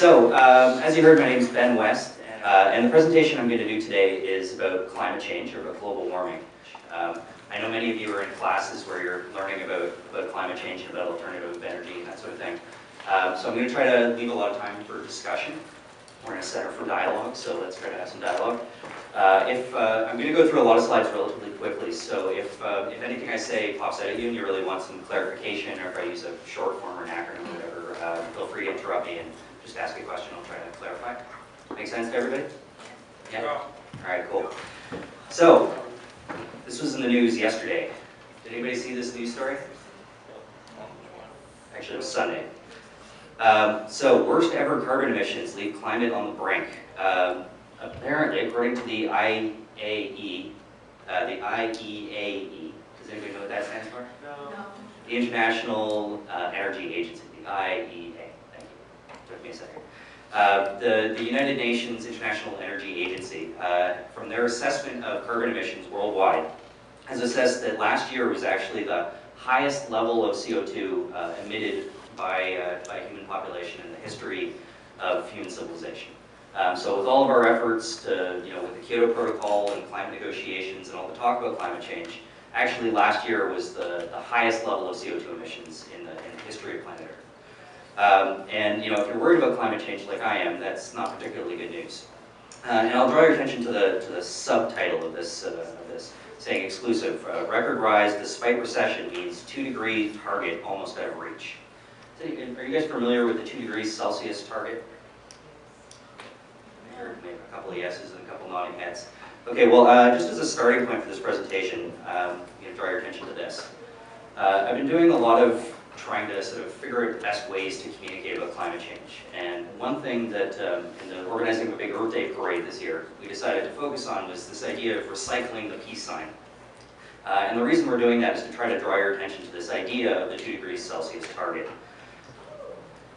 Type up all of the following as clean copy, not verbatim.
As you heard, my name is Ben West, and the presentation I'm going to do today is about climate change, or about global warming. I know many of you are in classes where you're learning about climate change and about alternative energy and that sort of thing. So I'm going to try to leave a lot of time for discussion. We're in a center for dialogue, so let's try to have some dialogue. I'm going to go through a lot of slides relatively quickly, so if anything I say pops out at you and you really want some clarification, or if I use a short form or an acronym or whatever, feel free to interrupt me and just ask a question. I'll try to clarify. Make sense to everybody? Yeah? All right, cool. So, this was in the news yesterday. Did anybody see this news story? Actually, it was Sunday. So, worst ever carbon emissions leave climate on the brink. Apparently, according to the IAE, does anybody know what that stands for? No. The International Energy Agency, the IEA. Thank you. Took me a second. The United Nations International Energy Agency, from their assessment of carbon emissions worldwide, has assessed that last year was actually the highest level of CO2 emitted by human population in the history of human civilization. So with all of our efforts to, with the Kyoto Protocol and climate negotiations and all the talk about climate change, actually last year was the highest level of CO2 emissions in the history of planet Earth. And if you're worried about climate change like I am, that's not particularly good news. And I'll draw your attention to the subtitle of this, saying exclusive. Record rise despite recession means 2-degree target almost out of reach. So, are you guys familiar with the 2 degrees Celsius target? I heard maybe a couple of yeses and a couple nodding heads. Okay, well, just as a starting point for this presentation, draw your attention to this. I've been doing a lot of trying to sort of figure out the best ways to communicate about climate change. And one thing that, in the organizing of a big Earth Day parade this year, we decided to focus on was this idea of recycling the peace sign. And the reason we're doing that is to try to draw your attention to this idea of the 2 degrees Celsius target.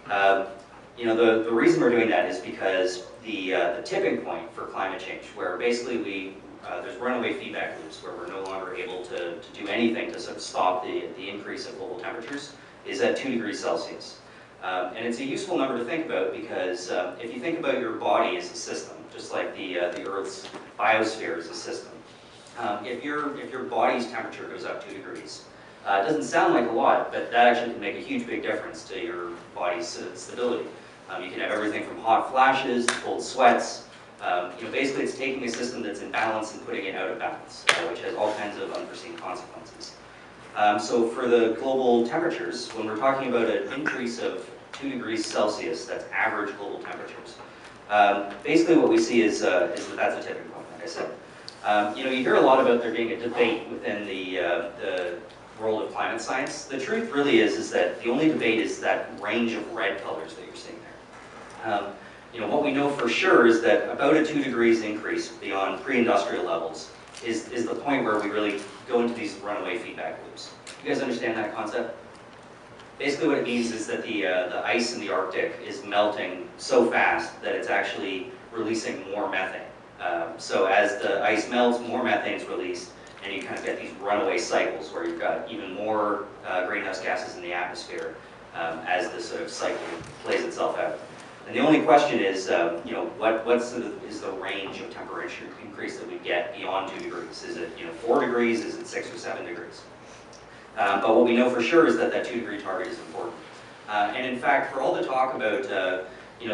The reason we're doing that is because the tipping point for climate change, where basically there's runaway feedback loops where we're no longer able to do anything to sort of stop the increase of global temperatures, is at 2 degrees Celsius. And it's a useful number to think about because if you think about your body as a system, just like the Earth's biosphere is a system, if your body's temperature goes up 2 degrees, it doesn't sound like a lot, but that actually can make a huge big difference to your body's stability. You can have everything from hot flashes to cold sweats. Basically it's taking a system that's in balance and putting it out of balance, which has all kinds of unforeseen consequences. So for the global temperatures, when we're talking about an increase of 2 degrees Celsius, that's average global temperatures, basically what we see is that that's a tipping point, like I said. You hear a lot about there being a debate within the world of climate science. The truth really is that the only debate is that range of red colors that you're seeing there. What we know for sure is that about a 2 degrees increase beyond pre-industrial levels is the point where we really go into these runaway feedback loops. You guys understand that concept? Basically what it means is that the ice in the Arctic is melting so fast that it's actually releasing more methane. So as the ice melts, more methane is released, and you kind of get these runaway cycles where you've got even more greenhouse gases in the atmosphere as this sort of cycle plays itself out. And the only question is, what is the range of temperature increase that we get beyond 2 degrees? Is it 4 degrees? Is it 6 or 7 degrees? But what we know for sure is that 2 degree target is important. And in fact, for all the talk about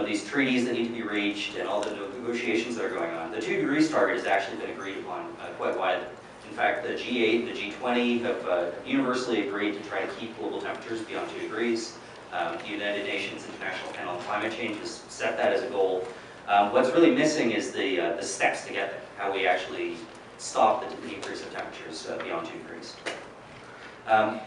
these treaties that need to be reached and all the negotiations that are going on, the 2 degrees target has actually been agreed upon quite widely. In fact, the G8 and the G20 have universally agreed to try to keep global temperatures beyond 2 degrees. The United Nations International Panel on Climate Change has set that as a goal. What's really missing is the steps to get there, how we actually stop the increase of temperatures beyond 2 degrees.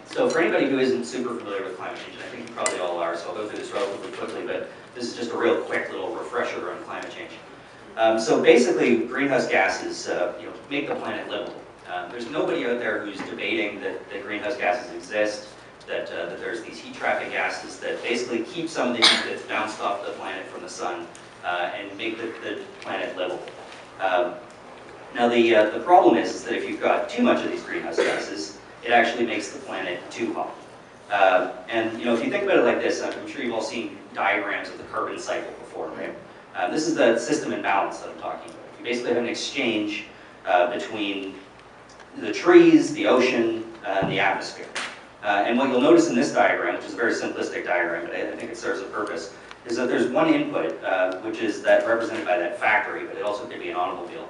So for anybody who isn't super familiar with climate change, and I think you probably all are, so I'll go through this relatively quickly, but this is just a real quick little refresher on climate change. So basically, greenhouse gases make the planet livable. There's nobody out there who's debating that greenhouse gases exist, that there's these heat trapping gases that basically keep some of the heat that's bounced off the planet from the sun and make the planet livable. Now the problem is that if you've got too much of these greenhouse gases, it actually makes the planet too hot. And if you think about it like this, I'm sure you've all seen diagrams of the carbon cycle before, right? This is the system imbalance that I'm talking about. You basically have an exchange between the trees, the ocean, and the atmosphere. And what you'll notice in this diagram, which is a very simplistic diagram, but I think it serves a purpose, is that there's one input, which is that represented by that factory, but it also could be an automobile,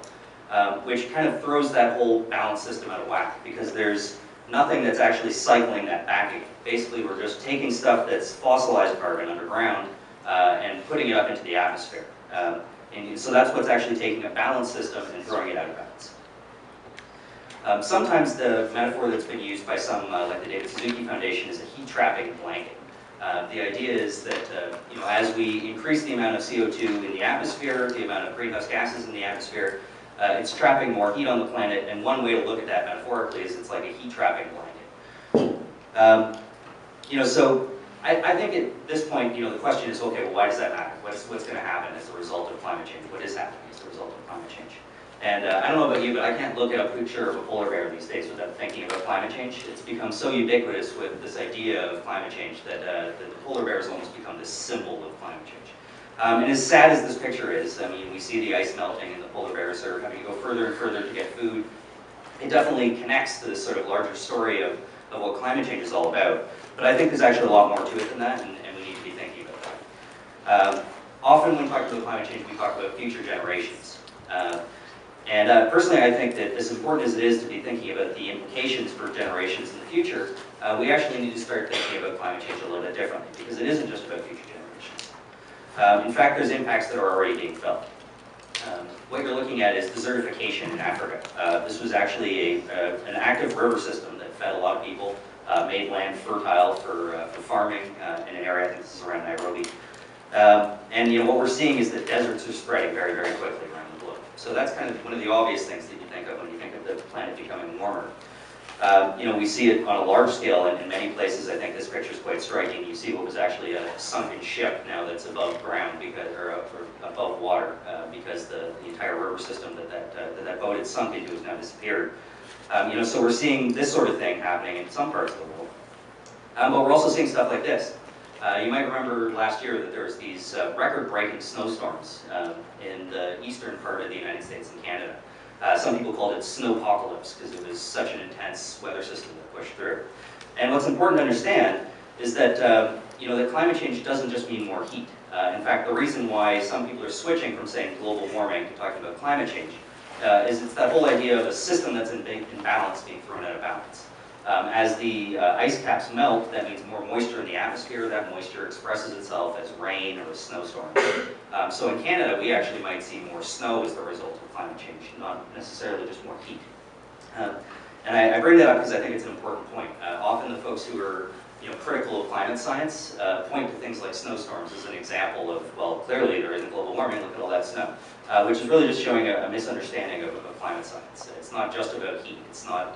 which kind of throws that whole balance system out of whack, because there's nothing that's actually cycling that back again. Basically, we're just taking stuff that's fossilized carbon underground and putting it up into the atmosphere. And so that's what's actually taking a balance system and throwing it out of balance. Sometimes the metaphor that's been used by some, like the David Suzuki Foundation, is a heat-trapping blanket. The idea is that as we increase the amount of CO2 in the atmosphere, the amount of greenhouse gases in the atmosphere, it's trapping more heat on the planet, and one way to look at that metaphorically is it's like a heat-trapping blanket. So I think at this point, the question is, okay, well, why does that matter? What's going to happen as a result of climate change? What is happening as a result of climate change? And I don't know about you, but I can't look at a picture of a polar bear these days without thinking about climate change. It's become so ubiquitous with this idea of climate change that the polar bear has almost become this symbol of climate change. And as sad as this picture is, I mean, we see the ice melting and the polar bears are having to go further and further to get food. It definitely connects to this sort of larger story of what climate change is all about. But I think there's actually a lot more to it than that, and we need to be thinking about that. Often when talking about climate change, we talk about future generations. Personally, I think that as important as it is to be thinking about the implications for generations in the future, we actually need to start thinking about climate change a little bit differently, because it isn't just about future generations. In fact, there's impacts that are already being felt. What you're looking at is desertification in Africa. This was actually an active river system that fed a lot of people, made land fertile for farming in an area, I think this is around Nairobi. And what we're seeing is that deserts are spreading very, very quickly around the globe. So that's kind of one of the obvious things that you think of when you think of the planet becoming warmer. We see it on a large scale, and in many places I think this picture is quite striking. You see what was actually a sunken ship now that's above ground, or above water, because the entire river system that boat had sunk into has now disappeared. So we're seeing this sort of thing happening in some parts of the world. But we're also seeing stuff like this. You might remember last year that there was these record-breaking snowstorms in the eastern part of the United States and Canada. Some people called it Snowpocalypse because it was such an intense weather system that pushed through. And what's important to understand is that that climate change doesn't just mean more heat. In fact, the reason why some people are switching from saying global warming to talking about climate change is it's that whole idea of a system that's in balance being thrown out of balance. As the ice caps melt, that means more moisture in the atmosphere. That moisture expresses itself as rain or a snowstorm. So in Canada, we actually might see more snow as the result of climate change, not necessarily just more heat. And I bring that up because I think it's an important point. Often the folks who are critical of climate science point to things like snowstorms as an example of, well, clearly there isn't global warming, look at all that snow. Which is really just showing a misunderstanding of climate science. It's not just about heat. It's not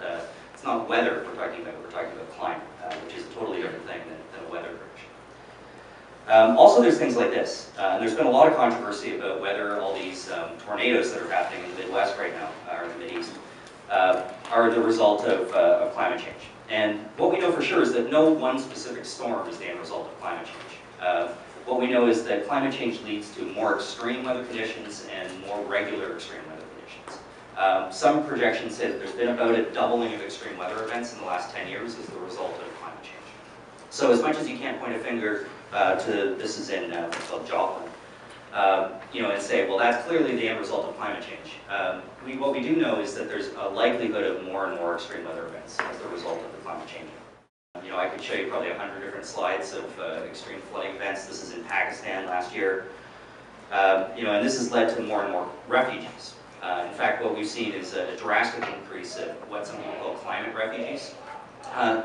weather we're talking about climate, which is a totally different thing than a weather prediction. Also, there's things like this. And there's been a lot of controversy about whether all these tornadoes that are happening in the Midwest right now, or in the Mideast, are the result of climate change. And what we know for sure is that no one specific storm is the end result of climate change. What we know is that climate change leads to more extreme weather conditions and more regular extreme weather conditions. Some projections say that there's been about a doubling of extreme weather events in the last 10 years as the result of climate change. So as much as you can't point a finger to, this is in what's called Joplin, and say, well, that's clearly the end result of climate change. What we do know is that there's a likelihood of more and more extreme weather events as the result of the climate change. I could show you probably 100 different slides of extreme flooding events. This is in Pakistan last year. And this has led to more and more refugees. In fact, what we've seen is a drastic increase of what some people call climate refugees.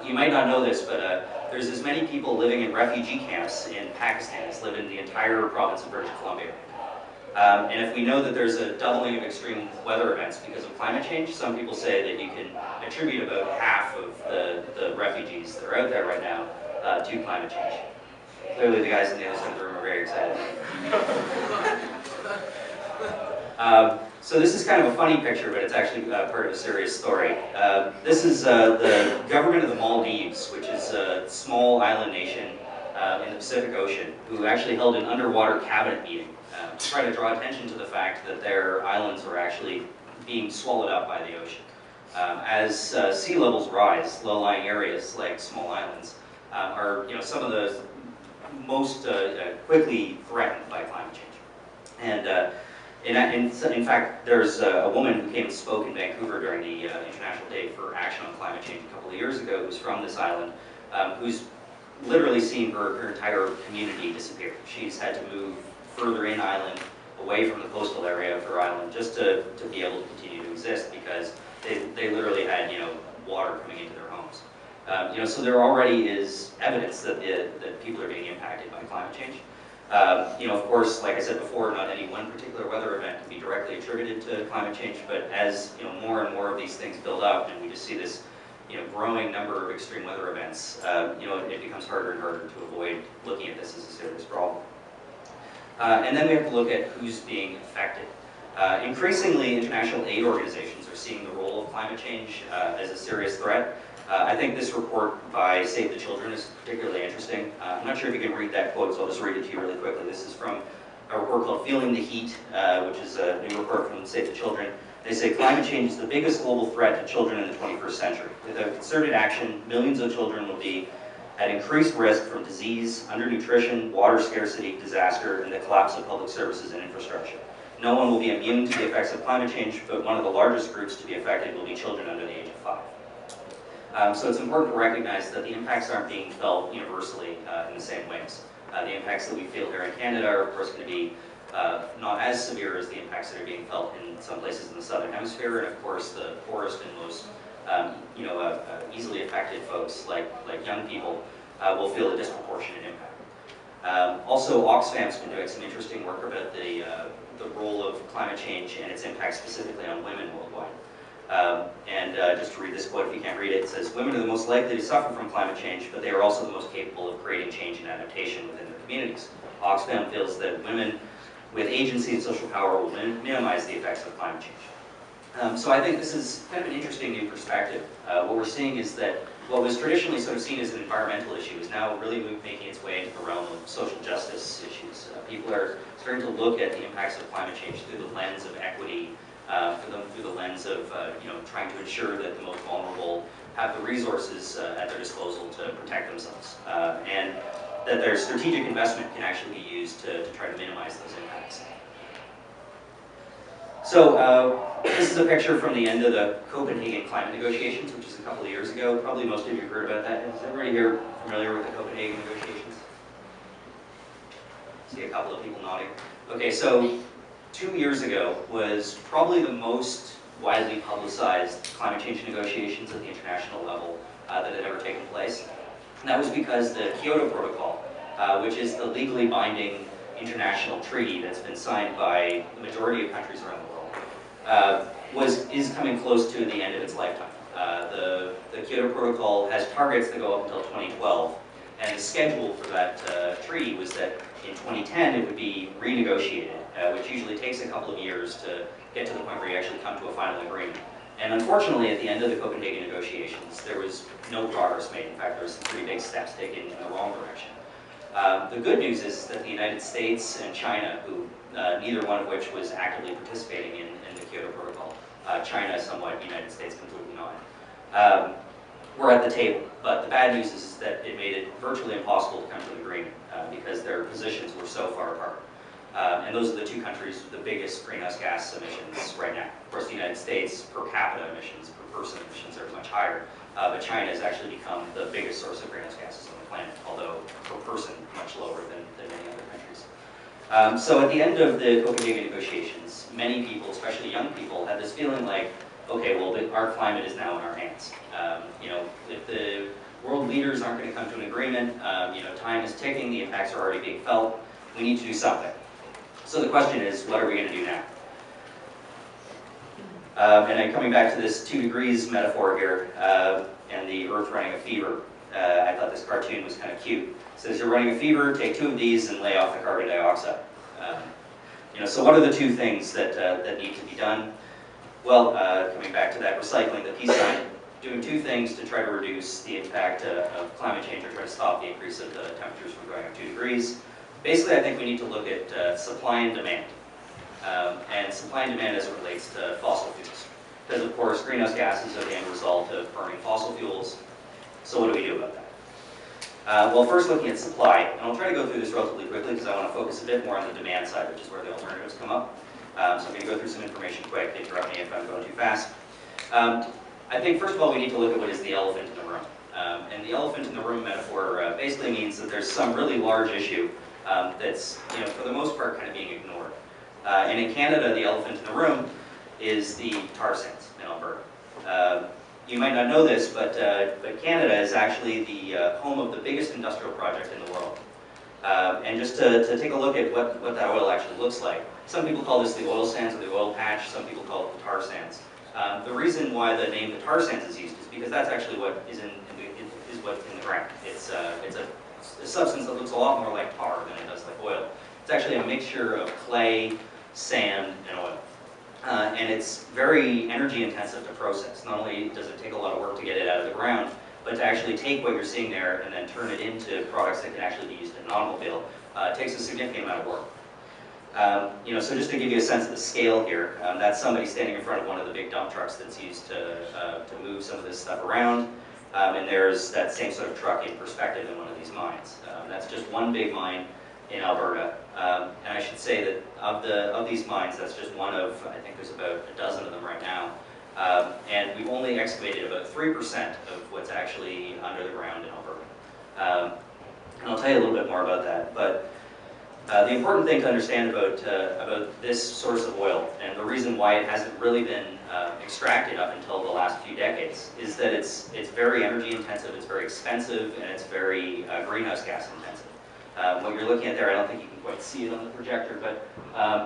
You might not know this, but there's as many people living in refugee camps in Pakistan as live in the entire province of British Columbia. And if we know that there's a doubling of extreme weather events because of climate change, some people say that you can attribute about half of the refugees that are out there right now to climate change. Clearly the guys on the other side of the room are very excited. So this is kind of a funny picture, but it's actually part of a serious story. This is the government of the Maldives, which is a small island nation in the Pacific Ocean, who actually held an underwater cabinet meeting to try to draw attention to the fact that their islands were actually being swallowed up by the ocean. As sea levels rise, low-lying areas like small islands are some of the most quickly threatened by climate change. And in fact, there's a woman who came and spoke in Vancouver during the International Day for Action on Climate Change a couple of years ago, who's from this island, who's literally seen her entire community disappear. She's had to move further in island, away from the coastal area of her island, just to be able to continue to exist, because they literally had water coming into their homes. So there already is evidence that people are being impacted by climate change. Of course, like I said before, not any one particular weather event can be directly attributed to climate change, but as more and more of these things build up, and we just see this growing number of extreme weather events, it becomes harder and harder to avoid looking at this as a serious problem. And then we have to look at who's being affected. Increasingly, international aid organizations are seeing the role of climate change as a serious threat. I think this report by Save the Children is particularly interesting. I'm not sure if you can read that quote, so I'll just read it to you really quickly. This is from a report called Feeling the Heat, which is a new report from Save the Children. They say climate change is the biggest global threat to children in the 21st century. Without concerted action, millions of children will be at increased risk from disease, undernutrition, water scarcity, disaster, and the collapse of public services and infrastructure. No one will be immune to the effects of climate change, but one of the largest groups to be affected will be children under the age of 5. So it's important to recognize that the impacts aren't being felt universally in the same ways. The impacts that we feel here in Canada are, of course, going to be not as severe as the impacts that are being felt in some places in the southern hemisphere, and of course the poorest and most easily affected folks, like young people, will feel a disproportionate impact. Also, Oxfam's been doing some interesting work about the role of climate change and its impact specifically on women worldwide. Just to read this quote, if you can't read it, it says, "Women are the most likely to suffer from climate change, but they are also the most capable of creating change and adaptation within their communities. Oxfam feels that women with agency and social power will minimize the effects of climate change." So I think this is kind of an interesting new perspective. What we're seeing is that what was traditionally sort of seen as an environmental issue is now really making its way into the realm of social justice issues. People are starting to look at the impacts of climate change through the lens of equity, through the lens of trying to ensure that the most vulnerable have the resources at their disposal to protect themselves, and that their strategic investment can actually be used to try to minimize those impacts. So this is a picture from the end of the Copenhagen climate negotiations, which is a couple of years ago. Probably most of you heard about that. Is everybody here familiar with the Copenhagen negotiations? I see a couple of people nodding. Okay, so 2 years ago was probably the most widely publicized climate change negotiations at the international level that had ever taken place. And that was because the Kyoto Protocol, which is the legally binding international treaty that's been signed by the majority of countries around the world, is coming close to the end of its lifetime. The Kyoto Protocol has targets that go up until 2012, and the schedule for that treaty was that in 2010 it would be renegotiated, which usually takes a couple of years to get to the point where you actually come to a final agreement. And unfortunately, at the end of the Copenhagen negotiations, there was no progress made. In fact, there were some pretty big steps taken in the wrong direction. The good news is that the United States and China, who neither one of which was actively participating in the Kyoto Protocol, China somewhat, the United States completely not, were at the table. But the bad news is that it made it virtually impossible to come to an agreement because their positions were so far apart. And those are the two countries with the biggest greenhouse gas emissions right now. Of course, the United States, per capita emissions, per person emissions are much higher, but China has actually become the biggest source of greenhouse gases on the planet, although per person much lower than many other countries. So at the end of the Copenhagen negotiations, many people, especially young people, had this feeling like, okay, well, our climate is now in our hands. If the world leaders aren't going to come to an agreement, time is ticking, the impacts are already being felt, we need to do something. So the question is, what are we going to do now? And then coming back to this 2 degrees metaphor here, and the Earth running a fever, I thought this cartoon was kind of cute. It says, you're running a fever, take 2 of these and lay off the carbon dioxide. So what are the 2 things that need to be done? Well, coming back to that recycling the peace sign, doing two things to try to reduce the impact of climate change or try to stop the increase of the temperatures from going up 2 degrees. Basically, I think we need to look at supply and demand, and supply and demand as it relates to fossil fuels. Because of course, greenhouse gases are the end result of burning fossil fuels. So what do we do about that? Well, first looking at supply, and I'll try to go through this relatively quickly because I want to focus a bit more on the demand side, which is where the alternatives come up. So I'm going to go through some information quick, interrupt me if I'm going too fast. I think first of all we need to look at what is the elephant in the room. And the elephant in the room metaphor basically means that there's some really large issue that's, for the most part kind of being ignored. And in Canada, the elephant in the room is the tar sands in Alberta. You might not know this, but Canada is actually the home of the biggest industrial project in the world. And just to take a look at what that oil actually looks like, some people call this the oil sands or the oil patch, some people call it the tar sands. The reason why the name the tar sands is used is because that's actually what is what's in the ground. It's a substance that looks a lot more like tar than it does like oil. It's actually a mixture of clay, sand, and oil. And it's very energy intensive to process. Not only does it take a lot of work to get it out of the ground, but to actually take what you're seeing there and then turn it into products that can actually be used in an automobile takes a significant amount of work. So just to give you a sense of the scale here, that's somebody standing in front of one of the big dump trucks that's used to move some of this stuff around. And there's that same sort of truck in perspective in one of these mines. That's just one big mine in Alberta. And I should say that of these mines, that's just one of, I think there's about a dozen of them right now. And we've only excavated about 3% of what's actually under the ground in Alberta. And I'll tell you a little bit more about that. But the important thing to understand about this source of oil, and the reason why it hasn't really been extracted up until the last few decades, is that it's very energy intensive, it's very expensive, and it's very greenhouse gas intensive. What you're looking at there, I don't think you can quite see it on the projector, but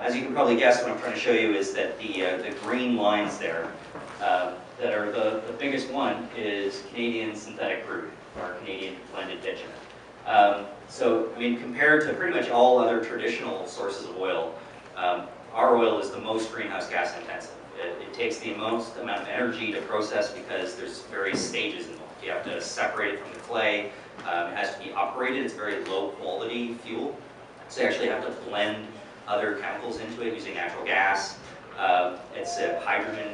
as you can probably guess, what I'm trying to show you is that the green lines there, that are the biggest one is Canadian synthetic crude, or Canadian blended bitumen. So, I mean, compared to pretty much all other traditional sources of oil, our oil is the most greenhouse gas intensive. It takes the most amount of energy to process because there's various stages involved. You have to separate it from the clay. It has to be operated. It's very low quality fuel. So you actually have to blend other chemicals into it using natural gas. It's hydrogen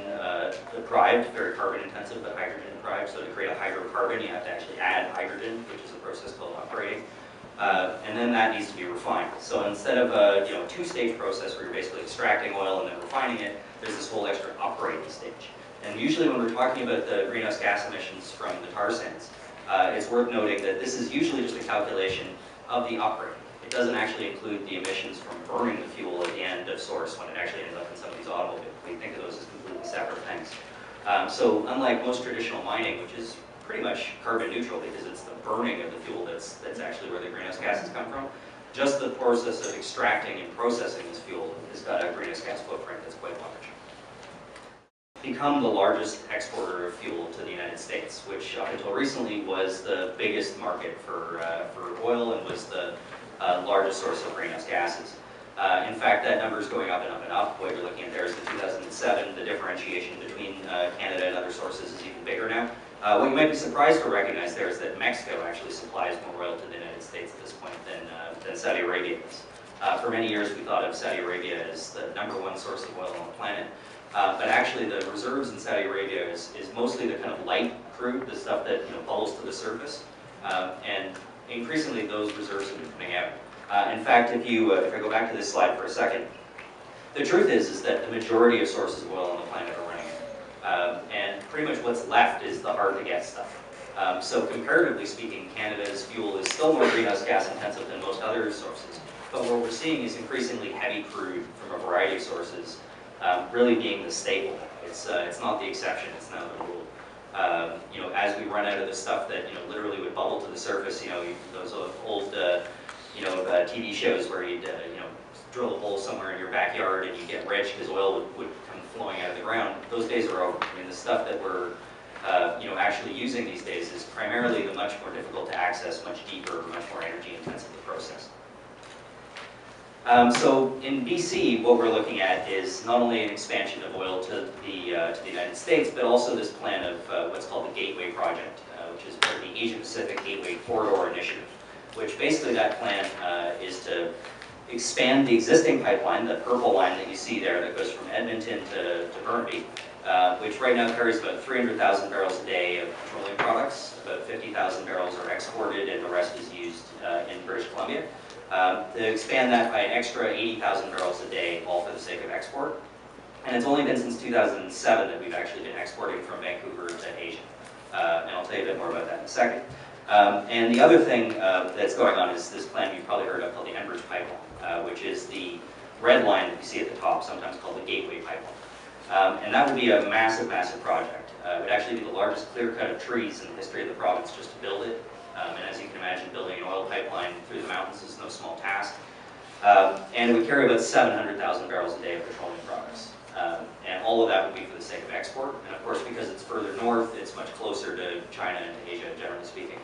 deprived, very carbon intensive, but hydrogen deprived. So to create a hydrocarbon, you have to actually add hydrogen, which is a process called operating. And then that needs to be refined. So instead of a two-stage process where you're basically extracting oil and then refining it, there's this whole extra operating stage. And usually when we're talking about the greenhouse gas emissions from the tar sands, it's worth noting that this is usually just a calculation of the operating. It doesn't actually include the emissions from burning the fuel at the end of source when it actually ends up in some of these automobiles. We think of those as completely separate things. So unlike most traditional mining, which is pretty much carbon neutral because it's the burning of the fuel that's actually where the greenhouse gases come from, just the process of extracting and processing this fuel has got a greenhouse gas footprint that's quite large. Become the largest exporter of fuel to the United States, which up until recently was the biggest market for oil and was the largest source of greenhouse gases. In fact, that number is going up and up and up. What you're looking at there is the 2007. The differentiation between Canada and other sources is even bigger now. What you might be surprised to recognize there is that Mexico actually supplies more oil to the United States at this point than Saudi Arabia does. For many years, we thought of Saudi Arabia as the #1 source of oil on the planet. But actually, the reserves in Saudi Arabia is mostly the kind of light crude, the stuff that bubbles to the surface. And increasingly, those reserves have been coming out. In fact, if I go back to this slide for a second, the truth is that the majority of sources of oil on the planet are running out. And pretty much what's left is the hard-to-get stuff. So comparatively speaking, Canada's fuel is still more greenhouse gas intensive than most other sources. But what we're seeing is increasingly heavy crude from a variety of sources really being the staple. It's not the exception, it's now the rule. As we run out of the stuff that literally would bubble to the surface, those old TV shows where you'd drill a hole somewhere in your backyard and you get rich because oil would come flowing out of the ground. Those days are over. I mean, the stuff that we're actually using these days is primarily the much more difficult to access, much deeper, much more energy intensive to process. So in BC, what we're looking at is not only an expansion of oil to the United States, but also this plan of what's called the Gateway Project, which is part of the Asia-Pacific Gateway Corridor Initiative, which basically that plan is to expand the existing pipeline, the purple line that you see there that goes from Edmonton to Burnaby, which right now carries about 300,000 barrels a day of petroleum products. About 50,000 barrels are exported and the rest is used in British Columbia. To expand that by an extra 80,000 barrels a day, all for the sake of export. And it's only been since 2007 that we've actually been exporting from Vancouver to Asia. And I'll tell you a bit more about that in a second. And the other thing that's going on is this plan you've probably heard of called the Enbridge Pipeline, which is the red line that you see at the top, sometimes called the Gateway Pipeline. And that would be a massive, massive project. It would actually be the largest clear cut of trees in the history of the province just to build it. And as you can imagine, building an oil pipeline through the mountains is no small task. And it would carry about 700,000 barrels a day of petroleum products. And all of that would be for the sake of export. And of course, because it's further north, it's much closer to China and to Asia, generally speaking.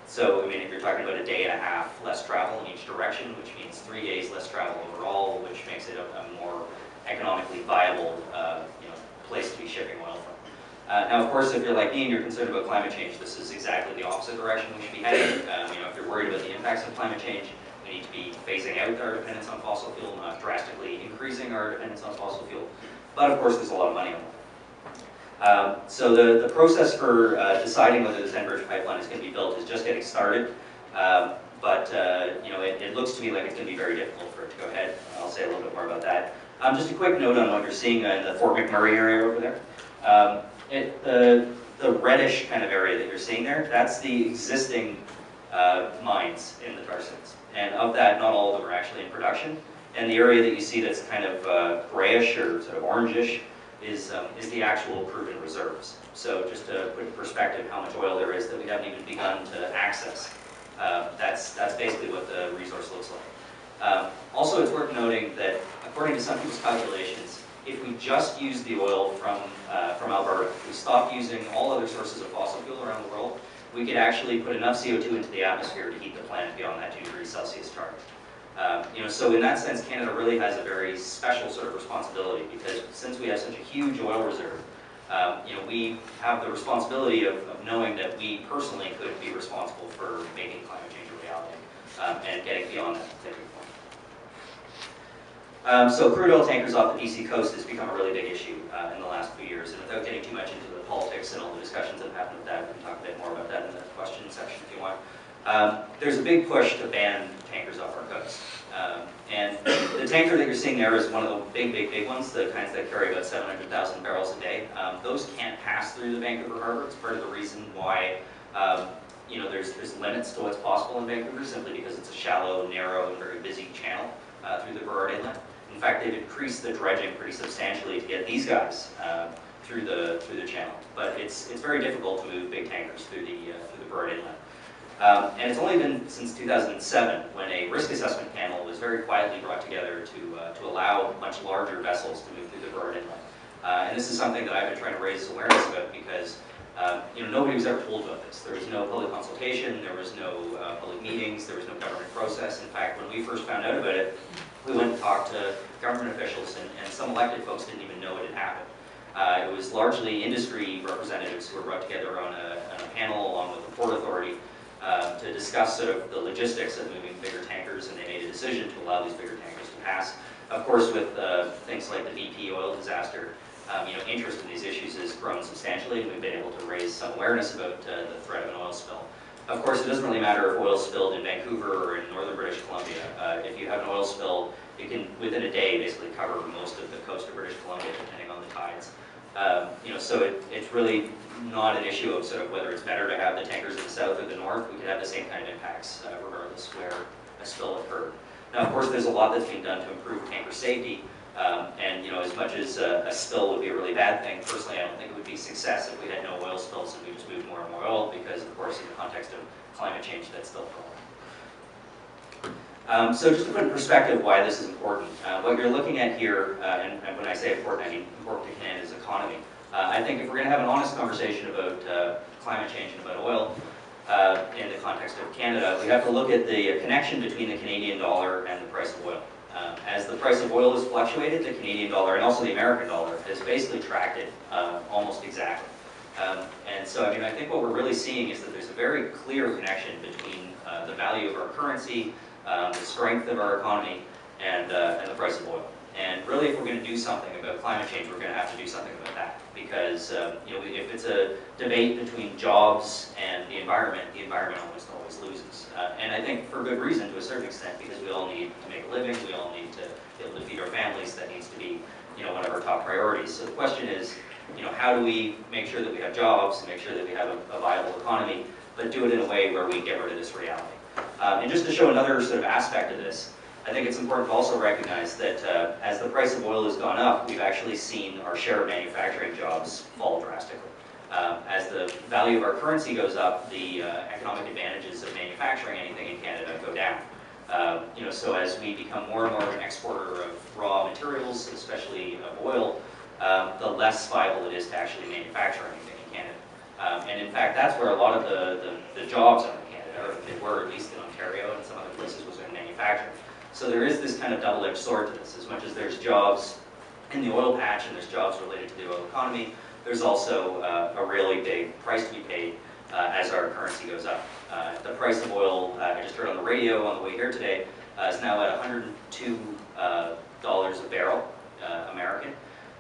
So, I mean, if you're talking about a day and a half less travel in each direction, which means 3 days less travel overall, which makes it a more economically viable place to be shipping oil from. Now, of course, if you're like me and you're concerned about climate change, this is exactly the opposite direction we should be heading. If you're worried about the impacts of climate change, we need to be phasing out our dependence on fossil fuel, not drastically increasing our dependence on fossil fuel. But of course, there's a lot of money on it. So the process for deciding whether this Enbridge pipeline is going to be built is just getting started. But it looks to me like it's going to be very difficult for it to go ahead. I'll say a little bit more about that. Just a quick note on what you're seeing in the Fort McMurray area over there. The reddish kind of area that you're seeing there, that's the existing mines in the tar sands. And of that, not all of them are actually in production. And the area that you see that's kind of grayish or sort of orangish is the actual proven reserves. So just to put in perspective how much oil there is that we haven't even begun to access. That's basically what the resource looks like. Also, it's worth noting that according to some people's calculations, if we just use the oil from Alberta, if we stop using all other sources of fossil fuel around the world, we could actually put enough CO2 into the atmosphere to heat the planet beyond that 2 degrees Celsius target. So in that sense, Canada really has a very special sort of responsibility because since we have such a huge oil reserve, we have the responsibility of knowing that we personally could be responsible for making climate change a reality and getting beyond that tipping point. So crude oil tankers off the BC coast has become a really big issue in the last few years, and without getting too much into the politics and all the discussions that have happened with that, we can talk a bit more about that in the question section if you want. There's a big push to ban tankers off our coast. And the tanker that you're seeing there is one of the big ones, the kinds that carry about 700,000 barrels a day. Those can't pass through the Vancouver harbour. It's part of the reason why there's limits to what's possible in Vancouver, simply because it's a shallow, narrow, and very busy channel through the Burnaby Inlet. In fact, they've increased the dredging pretty substantially to get these guys through the channel. But it's very difficult to move big tankers through the Burnaby Inlet. And it's only been since 2007 when a risk assessment panel was very quietly brought together to allow much larger vessels to move through the Burnaby Inlet. And this is something that I've been trying to raise awareness about because nobody was ever told about this. There was no public consultation, there was no public meetings, there was no government process. In fact, when we first found out about it, we went and talked to government officials, and some elected folks didn't even know it had happened. It was largely industry representatives who were brought together on a panel along with the Port Authority to discuss sort of the logistics of moving bigger tankers, and they made a decision to allow these bigger tankers to pass. Of course, with things like the BP oil disaster, interest in these issues has grown substantially, and we've been able to raise some awareness about the threat of an oil spill. Of course, it doesn't really matter if oil spilled in Vancouver or in northern British Columbia. If you have an oil spill, it can, within a day, basically cover most of the coast of British Columbia, depending on the tides. So it's really not an issue of sort of whether it's better to have the tankers in the south or the north. We could have the same kind of impacts regardless where a spill occurred. Now, of course, there's a lot that's being done to improve tanker safety. As much as a spill would be a really bad thing, personally, I don't think it would be success if we had no oil spills and we just moved more and more oil, because, of course, in the context of climate change, that's still a problem. So just to put in perspective why this is important, what you're looking at here, and when I say important, I mean important to Canada's economy. I think if we're going to have an honest conversation about climate change and about oil, in the context of Canada, we have to look at the connection between the Canadian dollar and the price of oil. As the price of oil has fluctuated, the Canadian dollar and also the American dollar has basically tracked it almost exactly. And so, I mean, I think what we're really seeing is that there's a very clear connection between the value of our currency, the strength of our economy, and the price of oil. And really, if we're going to do something about climate change, we're going to have to do something about that. Because you know, if it's a debate between jobs and the environment almost always loses. And I think for good reason to a certain extent, because we all need to make a living, we all need to be able to feed our families. That needs to be, you know, one of our top priorities. So the question is, you know, how do we make sure that we have jobs, make sure that we have a viable economy, but do it in a way where we get rid of this reality. And just to show another sort of aspect of this, I think it's important to also recognize that as the price of oil has gone up, we've actually seen our share of manufacturing jobs fall drastically. As the value of our currency goes up, the economic advantages of manufacturing anything in Canada go down. You know, so as we become more and more of an exporter of raw materials, especially of oil, the less viable it is to actually manufacture anything in Canada. And in fact, that's where a lot of the jobs are in Canada, or they were at least in Ontario and some other places, was in manufacturing. So there is this kind of double-edged sword to this. As much as there's jobs in the oil patch and there's jobs related to the oil economy, there's also a really big price to be paid as our currency goes up. The price of oil, I just heard on the radio on the way here today, is now at $102 a barrel American,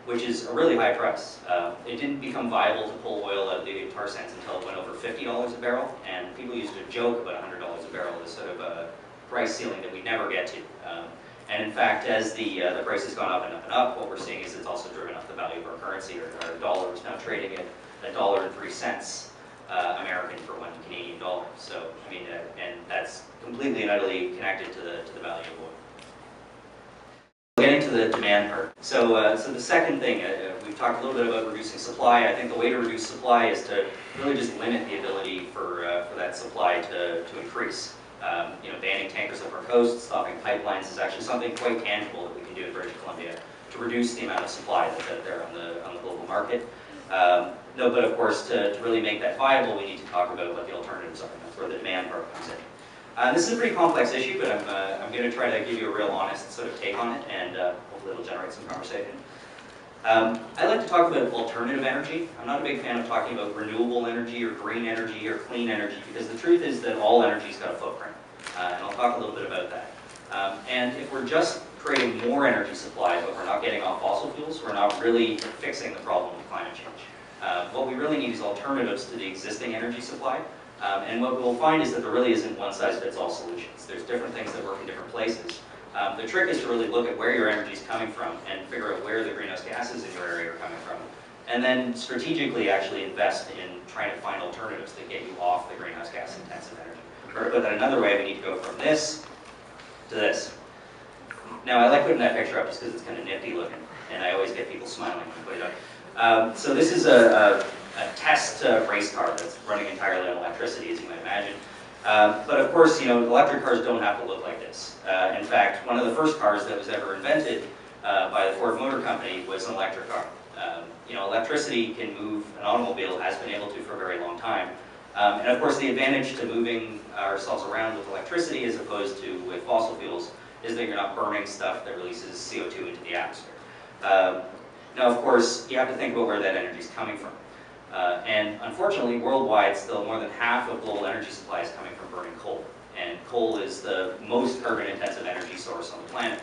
which is a really high price. It didn't become viable to pull oil out of the tar sands until it went over $50 a barrel, and people used to joke about $100 a barrel as sort of a price ceiling that we never get to. And in fact, as the price has gone up and up and up, what we're seeing is it's also driven up the value of our currency. Our dollar is now trading at $1.03 American for one Canadian dollar. So, I mean, and that's completely and utterly connected to the value of oil. Getting to the demand part. So, so the second thing, we've talked a little bit about reducing supply. I think the way to reduce supply is to really just limit the ability for that supply to increase. You know, banning tankers off our coast, stopping pipelines is actually something quite tangible that we can do in British Columbia to reduce the amount of supply that's out there on the global market. No, but of course, to really make that viable, we need to talk about what the alternatives are. That's where the demand part comes in. This is a pretty complex issue, but I'm going to try to give you a real honest sort of take on it, and hopefully it'll generate some conversation. I like to talk about alternative energy. I'm not a big fan of talking about renewable energy or green energy or clean energy, because the truth is that all energy's got a footprint, and I'll talk a little bit about that. And if we're just creating more energy supply, but we're not getting off fossil fuels, we're not really fixing the problem of climate change. What we really need is alternatives to the existing energy supply. And what we'll find is that there really isn't one-size-fits-all solutions. There's different things that work in different places. The trick is to really look at where your energy is coming from and figure out where the greenhouse gases in your area are coming from. And then strategically actually invest in trying to find alternatives that get you off the greenhouse gas intensive energy. Or to put that another way, we need to go from this to this. Now, I like putting that picture up just because it's kind of nifty looking, and I always get people smiling when I put it up. So this is a test race car that's running entirely on electricity, as you might imagine. But of course, you know, electric cars don't have to look like this. In fact, one of the first cars that was ever invented by the Ford Motor Company was an electric car. You know, electricity can move an automobile, has been able to for a very long time. And of course, the advantage to moving ourselves around with electricity as opposed to with fossil fuels is that you're not burning stuff that releases CO2 into the atmosphere. Now, of course, you have to think about where that energy is coming from. And unfortunately, worldwide, still more than half of global energy supply is coming from burning coal. And coal is the most carbon-intensive energy source on the planet.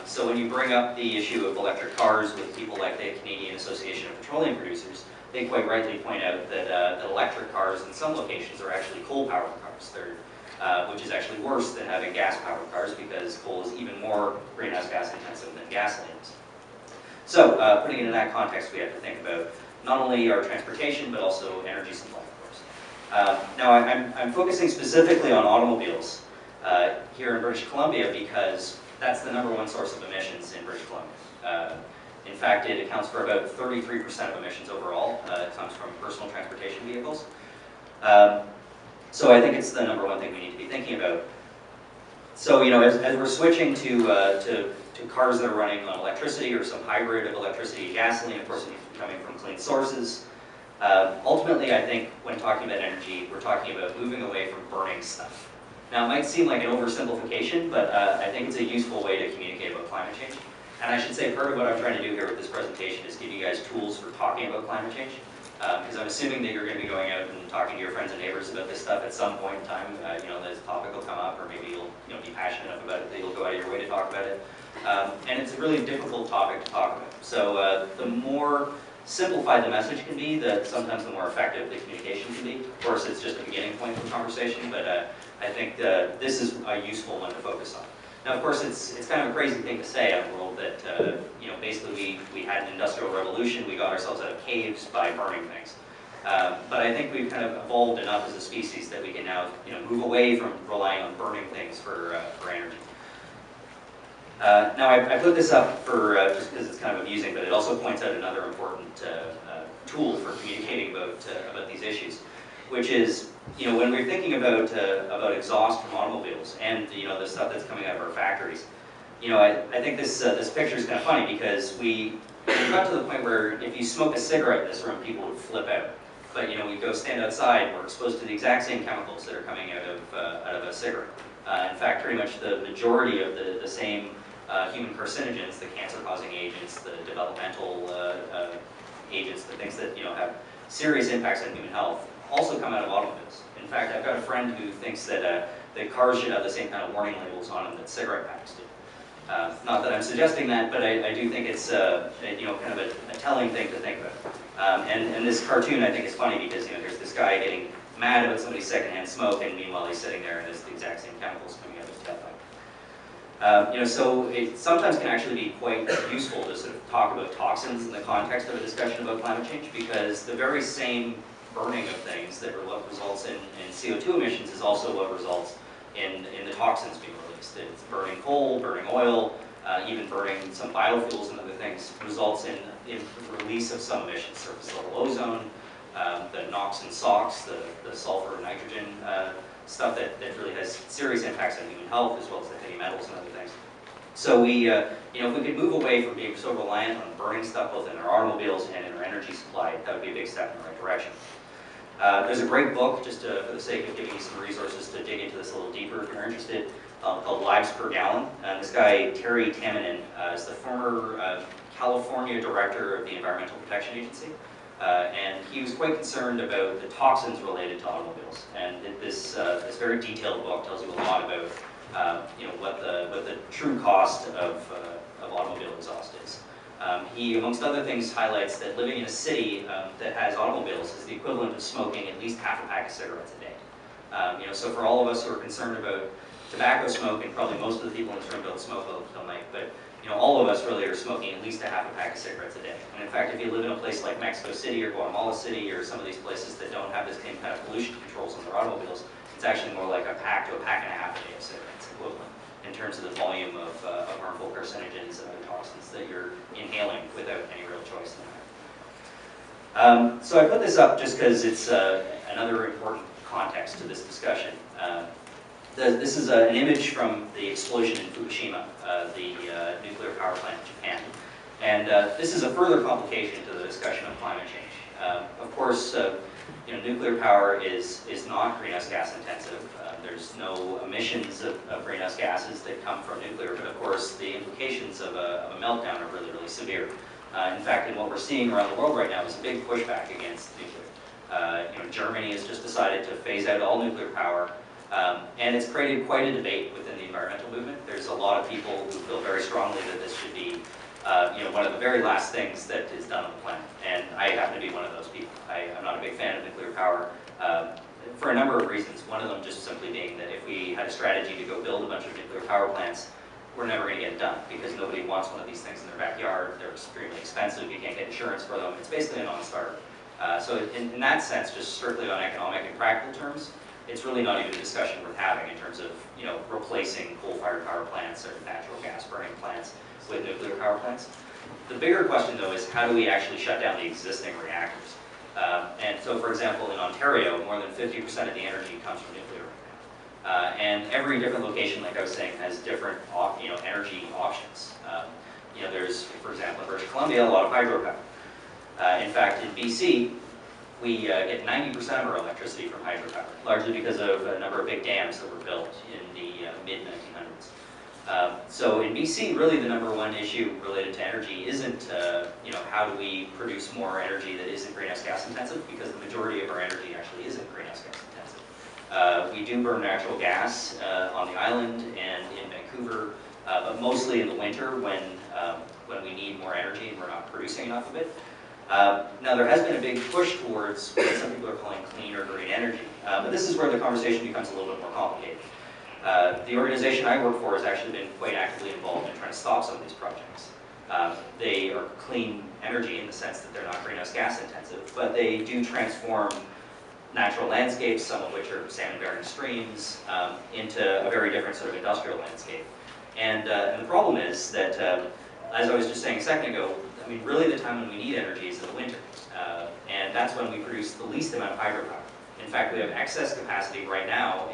So when you bring up the issue of electric cars with people like the Canadian Association of Petroleum Producers, they quite rightly point out that electric cars in some locations are actually coal-powered cars. Which is actually worse than having gas-powered cars, because coal is even more greenhouse gas intensive than gasoline is. So putting it in that context, we have to think about not only our transportation, but also energy supply, of course. Now, I'm focusing specifically on automobiles here in British Columbia because that's the #1 source of emissions in British Columbia. In fact, it accounts for about 33% of emissions overall. It comes from personal transportation vehicles. So I think it's the #1 thing we need to be thinking about. So, you know, as we're switching to cars that are running on electricity or some hybrid of electricity and gasoline, of course it needs to be coming from clean sources. Ultimately, I think when talking about energy, we're talking about moving away from burning stuff. Now, it might seem like an oversimplification, but I think it's a useful way to communicate about climate change. And I should say part of what I'm trying to do here with this presentation is give you guys tools for talking about climate change. Because I'm assuming that you're going to be going out and talking to your friends and neighbors about this stuff at some point in time. This topic will come up, or maybe you'll be passionate enough about it that you'll go out of your way to talk about it. And it's a really difficult topic to talk about. So the more simplified the message can be, sometimes the more effective the communication can be. Of course, it's just a beginning point for conversation, but I think this is a useful one to focus on. Now, of course, it's kind of a crazy thing to say in a world that, basically we had an industrial revolution, we got ourselves out of caves by burning things. But I think we've kind of evolved enough as a species that we can now, move away from relying on burning things for energy. Now, I put this up for just because it's kind of amusing, but it also points out another important tool for communicating about these issues, which is, when we're thinking about exhaust from automobiles and the stuff that's coming out of our factories, I think this picture is kind of funny because we got to the point where if you smoke a cigarette in this room, people would flip out. But we go stand outside, we're exposed to the exact same chemicals that are coming out of a cigarette. In fact, pretty much the majority of the same human carcinogens, the cancer-causing agents, the developmental agents, the things that have serious impacts on human health, also come out of automobiles. In fact, I've got a friend who thinks that cars should have the same kind of warning labels on them that cigarette packs do. Not that I'm suggesting that, but I do think it's kind of a telling thing to think about. And this cartoon I think is funny because there's this guy getting mad about somebody's secondhand smoke, and meanwhile he's sitting there and there's the exact same chemicals coming out of his tailpipe. So it sometimes can actually be quite useful to sort of talk about toxins in the context of a discussion about climate change, because the very same burning of things that results in CO2 emissions is also what results in the toxins being released. It's burning coal, burning oil, even burning some biofuels and other things results in the release of some emissions, surface level ozone, the NOx and SOx, the sulfur and nitrogen stuff that really has serious impacts on human health, as well as the heavy metals and other things. So we, if we could move away from being so reliant on burning stuff both in our automobiles and in our energy supply, that would be a big step in the right direction. There's a great book, just for the sake of giving you some resources to dig into this a little deeper if you're interested, called Lives Per Gallon. This guy, Terry Tamminen, is the former California director of the Environmental Protection Agency. And he was quite concerned about the toxins related to automobiles. And this very detailed book tells you a lot about what the true cost of automobile exhaust is. He, amongst other things, highlights that living in a city that has automobiles is the equivalent of smoking at least half a pack of cigarettes a day. So for all of us who are concerned about tobacco smoke, and probably most of the people in this room don't smoke, they'll make, but all of us really are smoking at least a half a pack of cigarettes a day. And in fact, if you live in a place like Mexico City or Guatemala City or some of these places that don't have the same kind of pollution controls on their automobiles, it's actually more like a pack to a pack and a half a day of cigarettes equivalent in terms of the volume of harmful carcinogens and other toxins that you're inhaling without any real choice in that. So I put this up just because it's another important context to this discussion. This is an image from the explosion in Fukushima, the nuclear power plant in Japan. And this is a further complication to the discussion of climate change. Of course, nuclear power is not greenhouse gas intensive. There's no emissions of greenhouse gases that come from nuclear, but of course the implications of a meltdown are really, really severe. In fact, in what we're seeing around the world right now is a big pushback against nuclear. Germany has just decided to phase out all nuclear power. And it's created quite a debate within the environmental movement. There's a lot of people who feel very strongly that this should be one of the very last things that is done on the planet. And I happen to be one of those people. I'm not a big fan of nuclear power for a number of reasons. One of them just simply being that if we had a strategy to go build a bunch of nuclear power plants, we're never going to get it done because nobody wants one of these things in their backyard. They're extremely expensive. You can't get insurance for them. It's basically a non-starter. So in that sense, just strictly on economic and practical terms, it's really not even a discussion worth having in terms of replacing coal-fired power plants or natural gas burning plants with nuclear power plants. The bigger question though is how do we actually shut down the existing reactors? And so for example in Ontario, more than 50% of the energy comes from nuclear right now. And every different location, like I was saying, has different energy options. There's, for example, in British Columbia, a lot of hydropower. In fact, in BC, we get 90% of our electricity from hydropower, largely because of a number of big dams that were built in the mid-1900s. So in BC, really the number one issue related to energy isn't, how do we produce more energy that isn't greenhouse gas intensive, because the majority of our energy actually isn't greenhouse gas intensive. We do burn natural gas on the island and in Vancouver, but mostly in the winter when we need more energy and we're not producing enough of it. Now there has been a big push towards what some people are calling clean or green energy, but this is where the conversation becomes a little bit more complicated. The organization I work for has actually been quite actively involved in trying to stop some of these projects. They are clean energy in the sense that they're not greenhouse gas intensive, but they do transform natural landscapes, some of which are salmon-bearing streams, into a very different sort of industrial landscape. And the problem is that, as I was just saying a second ago, I mean, really the time when we need energy is in the winter. And that's when we produce the least amount of hydropower. In fact, we have excess capacity right now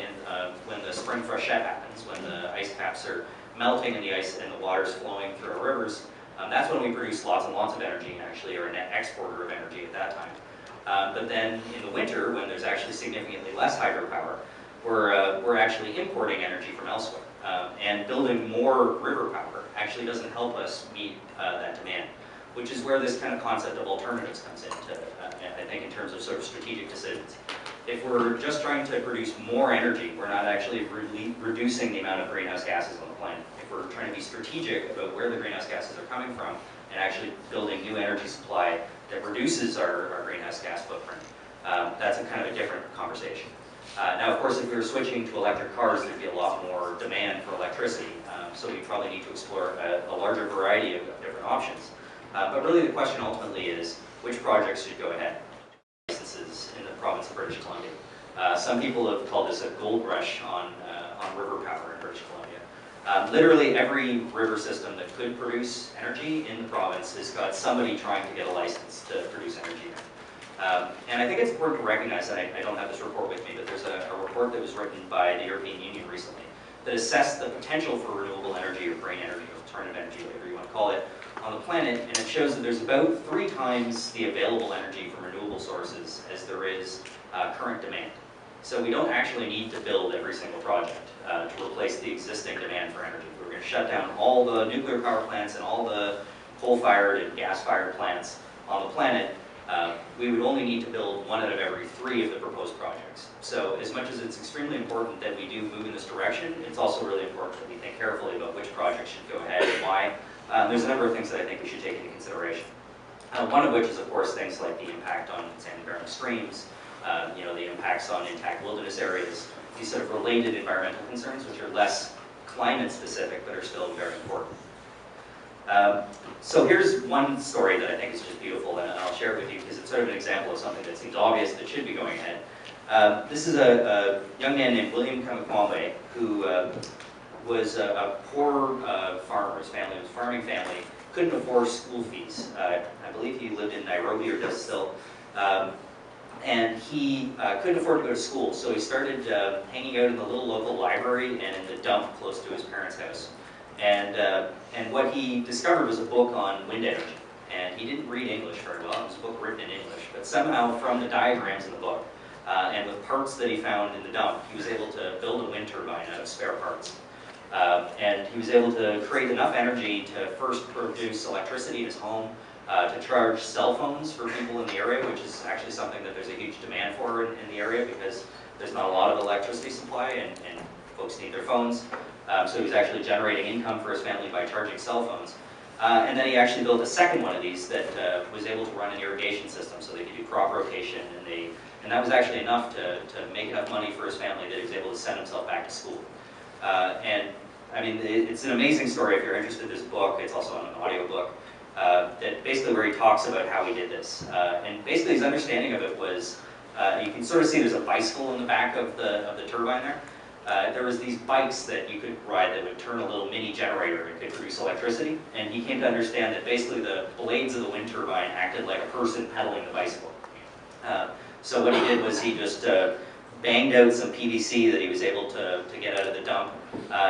when the spring freshet happens, when the ice caps are melting and the ice and the water's flowing through our rivers. That's when we produce lots and lots of energy and actually are a net exporter of energy at that time. But then in the winter, when there's actually significantly less hydropower, we're actually importing energy from elsewhere. And building more river power actually doesn't help us meet that demand, which is where this kind of concept of alternatives comes into, I think, in terms of sort of strategic decisions. If we're just trying to produce more energy, we're not actually reducing the amount of greenhouse gases on the planet. If we're trying to be strategic about where the greenhouse gases are coming from and actually building new energy supply that reduces our greenhouse gas footprint, that's a kind of a different conversation. Now, of course, if we were switching to electric cars, there'd be a lot more demand for electricity, so we probably need to explore a larger variety of different options. But really the question ultimately is, which projects should go ahead? Licenses in the province of British Columbia. Some people have called this a gold rush on river power in British Columbia. Literally every river system that could produce energy in the province has got somebody trying to get a license to produce energy there. And I think it's important to recognize that I don't have this report with me, but there's a report that was written by the European Union recently that assessed the potential for renewable energy or green energy, or alternative energy, whatever you want to call it, on the planet, and it shows that there's about 3 times the available energy from renewable sources as there is current demand. So we don't actually need to build every single project to replace the existing demand for energy. We're going to shut down all the nuclear power plants and all the coal-fired and gas-fired plants on the planet. We would only need to build 1 out of every 3 of the proposed projects. So as much as it's extremely important that we do move in this direction, it's also really important that we think carefully about which projects should go ahead and why. There's a number of things that I think we should take into consideration. One of which is, of course, things like the impact on salmon-bearing streams, the impacts on intact wilderness areas, these sort of related environmental concerns, which are less climate-specific, but are still very important. So here's one story that I think is just beautiful, and I'll share it with you because it's sort of an example of something that seems obvious that should be going ahead. This is a young man named William Kamakwambe who was a poor farmer. His family was a farming family, couldn't afford school fees. I believe he lived in Nairobi or does still. And he couldn't afford to go to school, so he started hanging out in the little local library and in the dump close to his parents' house. And what he discovered was a book on wind energy. And he didn't read English very well. It was a book written in English. But somehow, from the diagrams in the book, and with parts that he found in the dump, he was able to build a wind turbine out of spare parts. And he was able to create enough energy to first produce electricity in his home, to charge cell phones for people in the area, which is actually something that there's a huge demand for in the area because there's not a lot of electricity supply and folks need their phones. So he was actually generating income for his family by charging cell phones. And then he actually built a second one of these that was able to run an irrigation system so they could do crop rotation, and that was actually enough to make enough money for his family that he was able to send himself back to school. And I mean, it's an amazing story if you're interested in this book. It's also an audiobook that basically where he talks about how he did this. And basically his understanding of it was, you can sort of see there's a bicycle in the back of the turbine there. There was these bikes that you could ride that would turn a little mini generator and could produce electricity. And he came to understand that basically the blades of the wind turbine acted like a person pedaling the bicycle. So what he did was he just banged out some PVC that he was able to get out of the dump.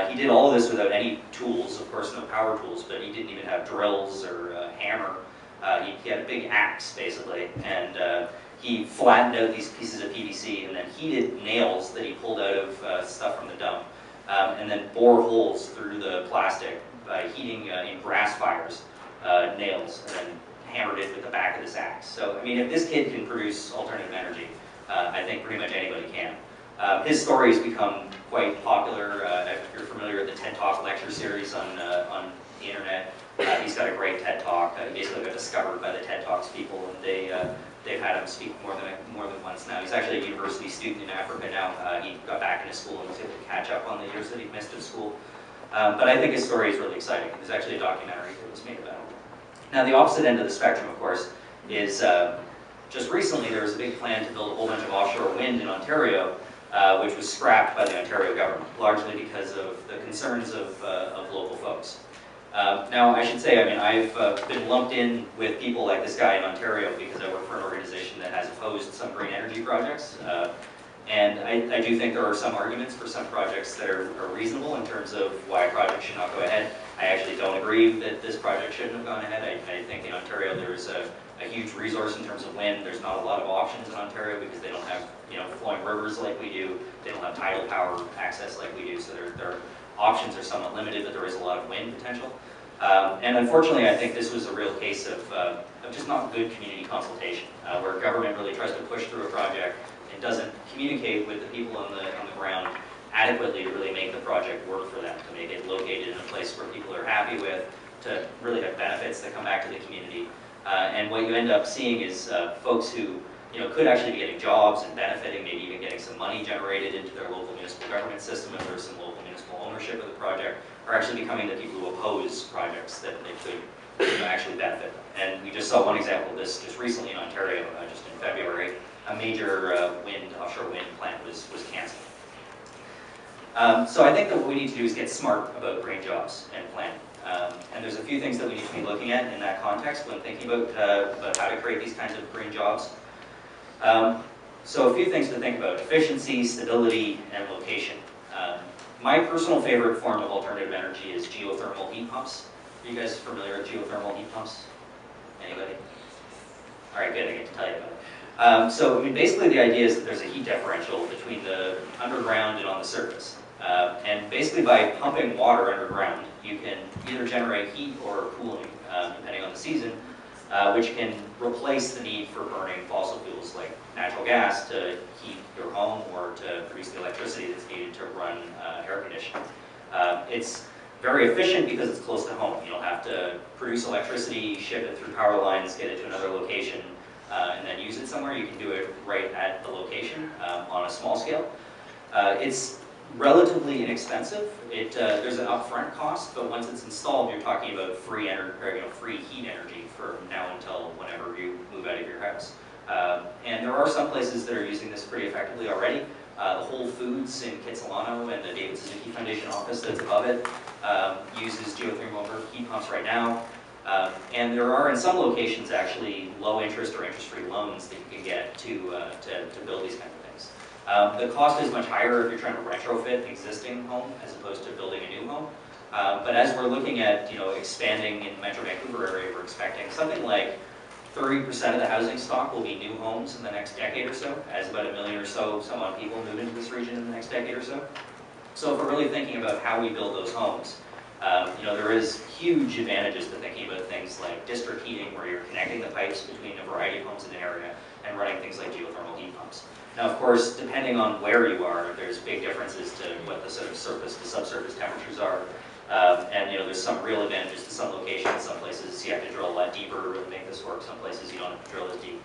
He did all of this without any tools, of course no power tools, but he didn't even have drills or a hammer. He had a big axe basically, and he flattened out these pieces of PVC and then heated nails that he pulled out of stuff from the dump, and then bore holes through the plastic by heating in grass fires nails, and then hammered it with the back of this axe. So, I mean, if this kid can produce alternative energy, I think pretty much anybody can. His story has become quite popular. If you're familiar with the TED Talk lecture series on the internet, he's got a great TED Talk. He basically got discovered by the TED Talks people, and they've had him speak more than once now. He's actually a university student in Africa now. He got back into school and was able to catch up on the years that he missed at school. But I think his story is really exciting. There's actually a documentary that was made about him. Now, the opposite end of the spectrum, of course, is just recently there was a big plan to build a whole bunch of offshore wind in Ontario, which was scrapped by the Ontario government, largely because of the concerns of local folks. Now, I should say, I mean, I've been lumped in with people like this guy in Ontario because I work for an organization that has opposed some green energy projects. And I do think there are some arguments for some projects that are reasonable in terms of why a project should not go ahead. I actually don't agree that this project shouldn't have gone ahead. I think in Ontario there's a huge resource in terms of wind. There's not a lot of options in Ontario because they don't have, you know, flowing rivers like we do. They don't have tidal power access like we do, so their options are somewhat limited, but there is a lot of wind potential. And unfortunately, I think this was a real case of just not good community consultation, where government really tries to push through a project and doesn't communicate with the people on the ground adequately to really make the project work for them, to make it located in a place where people are happy with, to really have benefits that come back to the community. And what you end up seeing is folks who, you know, could actually be getting jobs and benefiting, maybe even getting some money generated into their local municipal government system if there's some local municipal ownership of the project, are actually becoming the people who oppose projects that they could, you know, actually benefit. And we just saw one example of this just recently in Ontario, just in February. A major offshore wind plant was canceled. So I think that what we need to do is get smart about green jobs and planning. And there's a few things that we need to be looking at in that context when thinking about how to create these kinds of green jobs. So a few things to think about: efficiency, stability, and location. My personal favorite form of alternative energy is geothermal heat pumps. Are you guys familiar with geothermal heat pumps? Anybody? All right, good, I get to tell you about it. So I mean, basically the idea is that there's a heat differential between the underground and on the surface. And basically by pumping water underground, you can either generate heat or cooling, depending on the season, which can replace the need for burning fossil fuels like natural gas to heat your home or to produce the electricity that's needed to run air conditioning. It's very efficient because it's close to home. You don't have to produce electricity, ship it through power lines, get it to another location, and then use it somewhere. You can do it right at the location on a small scale. It's relatively inexpensive. There's an upfront cost, but once it's installed, you're talking about free heat energy for now until whenever you move out of your house. And there are some places that are using this pretty effectively already. The Whole Foods in Kitsilano and the David Suzuki Foundation office that's above it uses geothermal heat pumps right now. And there are in some locations actually low interest or interest-free loans that you can get to build these kind of things. The cost is much higher if you're trying to retrofit an existing home as opposed to building a new home. But as we're looking at expanding in the Metro Vancouver area, we're expecting something like 30% of the housing stock will be new homes in the next decade or so, as about 1 million or so some odd people move into this region in the next decade or so. So if we're really thinking about how we build those homes, there is huge advantages to thinking about things like district heating, where you're connecting the pipes between a variety of homes in an area and running things like geothermal heat pumps. Now, of course, depending on where you are, there's big differences to what the sort of surface to subsurface temperatures are. And there's some real advantages to some locations. Some places you have to drill a lot deeper to really make this work. Some places you don't have to drill as deep.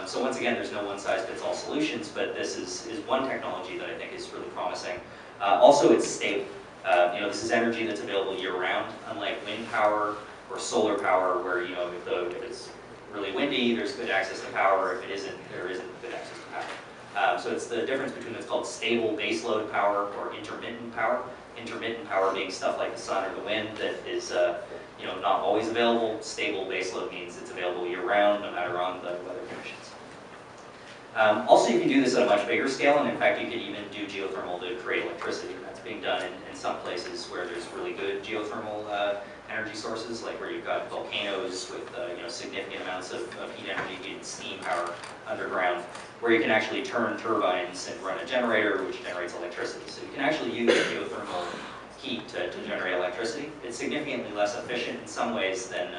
So once again, there's no one-size-fits-all solutions, but this is one technology that I think is really promising. Also, it's stable. This is energy that's available year-round, unlike wind power or solar power, where if it's really windy, there's good access to power. If it isn't, there isn't good access to power. So it's the difference between what's called stable baseload power or intermittent power. Intermittent power being stuff like the sun or the wind that is not always available. Stable baseload means it's available year-round, no matter on the weather conditions. Also, you can do this at a much bigger scale, and in fact, you could even do geothermal to create electricity. That's being done in some places where there's really good geothermal energy sources, like where you've got volcanoes with significant amounts of heat energy, heat and steam power underground. where you can actually turn turbines and run a generator which generates electricity. So you can actually use geothermal heat to generate electricity. It's significantly less efficient in some ways than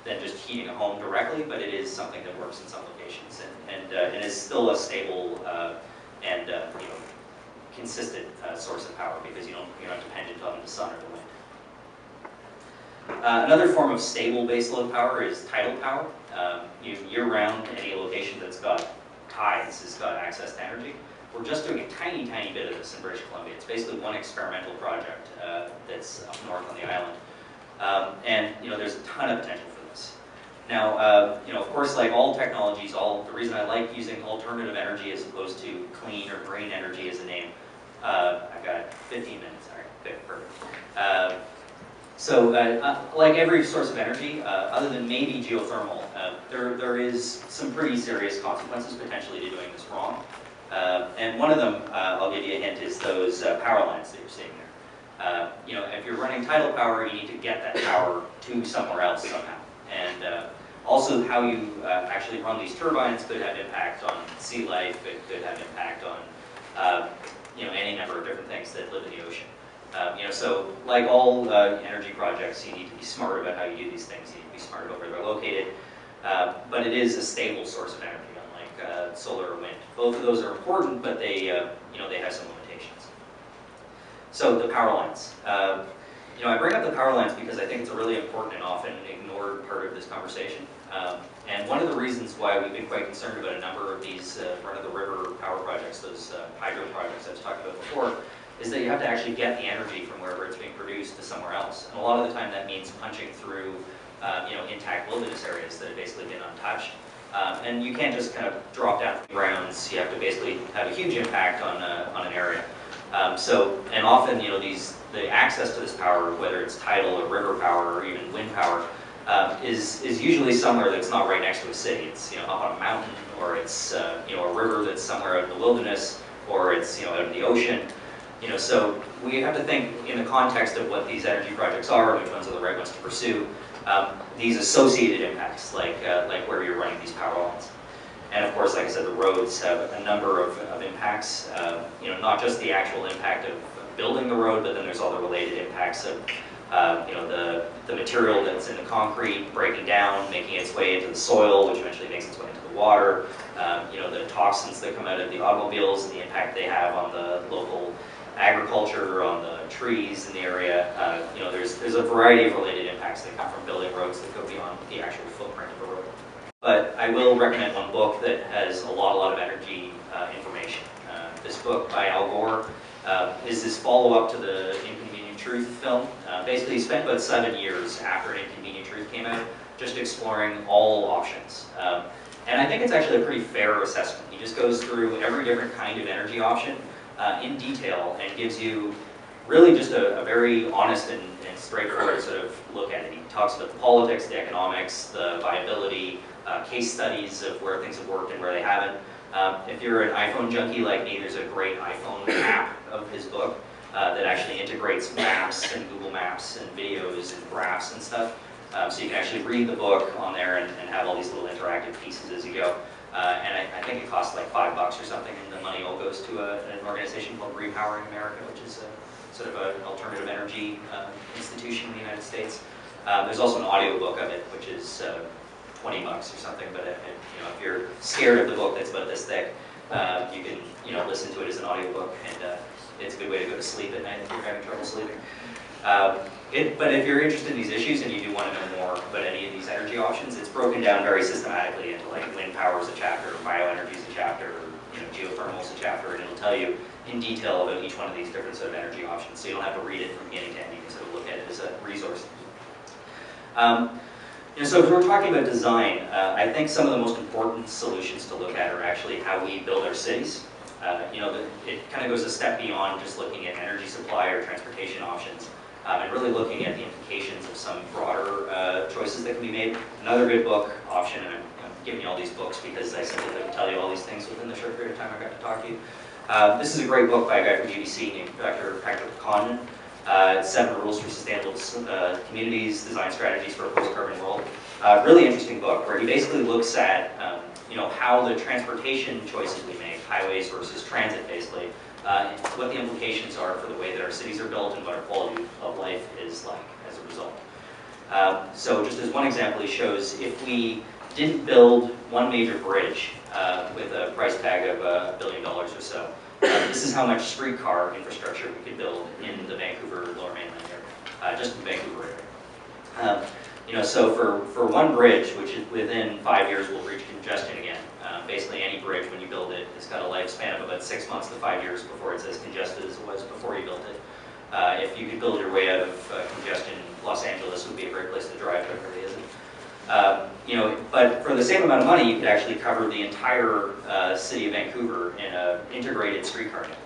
just heating a home directly, but it is something that works in some locations, and is still a stable and consistent source of power, because you're not dependent on the sun or the wind. Another form of stable baseload power is tidal power. Year-round, any location that's got tides has got access to energy. We're just doing a tiny, tiny bit of this in British Columbia. It's basically one experimental project that's up north on the island. And there's a ton of potential for this. Now, of course, like all technologies, the reason I like using alternative energy as opposed to clean or green energy as a name, I've got 15 minutes, all right, good, perfect. So, like every source of energy, other than maybe geothermal, there is some pretty serious consequences potentially to doing this wrong. And one of them, I'll give you a hint, is those power lines that you're seeing there. If you're running tidal power, you need to get that power to somewhere else somehow. And also how you actually run these turbines could have impact on sea life, it could have impact on any number of different things that live in the ocean. So like all energy projects, you need to be smart about how you do these things. You need to be smart about where they're located. But it is a stable source of energy, unlike solar or wind. Both of those are important, but they have some limitations. So the power lines. I bring up the power lines because I think it's a really important and often ignored part of this conversation. And one of the reasons why we've been quite concerned about a number of these run-of-the-river power projects, those hydro projects I was talking about before, is that you have to actually get the energy from wherever it's being produced to somewhere else. And a lot of the time that means punching through intact wilderness areas that have basically been untouched. And you can't just kind of drop down from grounds. You have to basically have a huge impact on an area. And often, the access to this power, whether it's tidal or river power or even wind power, is usually somewhere that's not right next to a city. It's up on a mountain, or it's a river that's somewhere out in the wilderness, or it's out in the ocean. So we have to think in the context of what these energy projects are, which ones are the right ones to pursue. These associated impacts, like where you're running these power lines. And of course, like I said, the roads have a number of impacts. Not just the actual impact of building the road, but then there's all the related impacts of the material that's in the concrete breaking down, making its way into the soil, which eventually makes its way into the water. The toxins that come out of the automobiles and the impact they have on the local agriculture, on the trees in the area. There's a variety of related impacts that come from building roads that go beyond the actual footprint of the road. But I will recommend one book that has a lot of energy information. This book by Al Gore is this follow-up to the Inconvenient Truth film. Basically, he spent about 7 years after Inconvenient Truth came out just exploring all options. And I think it's actually a pretty fair assessment. He just goes through every different kind of energy option in detail and gives you really just a very honest and straightforward sort of look at it. He talks about the politics, the economics, the viability, case studies of where things have worked and where they haven't. If you're an iPhone junkie like me, there's a great iPhone app of his book that actually integrates maps and Google Maps and videos and graphs and stuff. So you can actually read the book on there and have all these little interactive pieces as you go. And I think it costs like $5 or something, and the money all goes to an organization called Repowering America, which is sort of an alternative energy institution in the United States. There's also an audiobook of it, which is $20 or something. But if you're scared of the book that's about this thick, you can listen to it as an audiobook, and it's a good way to go to sleep at night if you're having trouble sleeping. But if you're interested in these issues and you do want to know more about any of these energy options, it's broken down very systematically into like wind power is a chapter, bioenergy is a chapter, geothermal is a chapter, and it'll tell you in detail about each one of these different sort of energy options. So you don't have to read it from beginning to end. You can sort of look at it as a resource. So if we're talking about design, I think some of the most important solutions to look at are actually how we build our cities. It kind of goes a step beyond just looking at energy supply or transportation options. And really looking at the implications of some broader choices that can be made. Another good book option, and I'm giving you all these books because I simply couldn't tell you all these things within the short period of time I got to talk to you. This is a great book by a guy from UBC named Dr. Patrick Condon. 7 Rules for Sustainable Communities, Design Strategies for a Post-Carbon World. Really interesting book where he basically looks at how the transportation choices we make, highways versus transit basically, what the implications are for the way that our cities are built and what our quality of life is like as a result. So just as one example, he shows if we didn't build one major bridge with a price tag of $1 billion or so, this is how much streetcar infrastructure we could build in the Vancouver Lower Mainland area, just in the Vancouver area. So for one bridge, which is within 5 years will reach congestion again. Basically any bridge, when you build it, it's got a lifespan of about 6 months to 5 years before it's as congested as it was before you built it. If you could build your way out of congestion, Los Angeles would be a great place to drive, but it really isn't. But for the same amount of money, you could actually cover the entire city of Vancouver in an integrated streetcar network.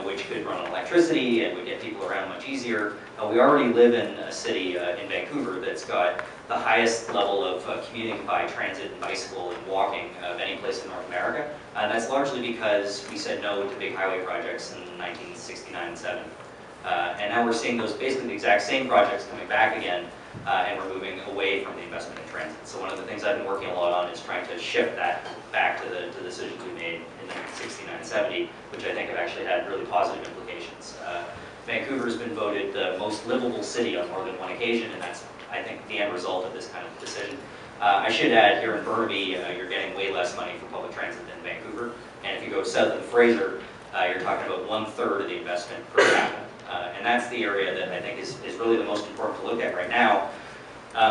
Which could run on electricity and would get people around much easier. We already live in a city in Vancouver that's got the highest level of commuting by transit and bicycle and walking of any place in North America. And that's largely because we said no to big highway projects in 1969 and 70. And now we're seeing those basically the exact same projects coming back again, and we're moving away from the investment in transit. So one of the things I've been working a lot on is trying to shift that back to the decisions we made in 1969 and 70, which I think have actually had really positive implications. Vancouver has been voted the most livable city on more than one occasion, and that's, I think, the end result of this kind of decision. I should add, here in Burnaby, you're getting way less money for public transit than Vancouver, and if you go south of the Fraser, you're talking about 1/3 of the investment per capita. And that's the area that I think is really the most important to look at right now,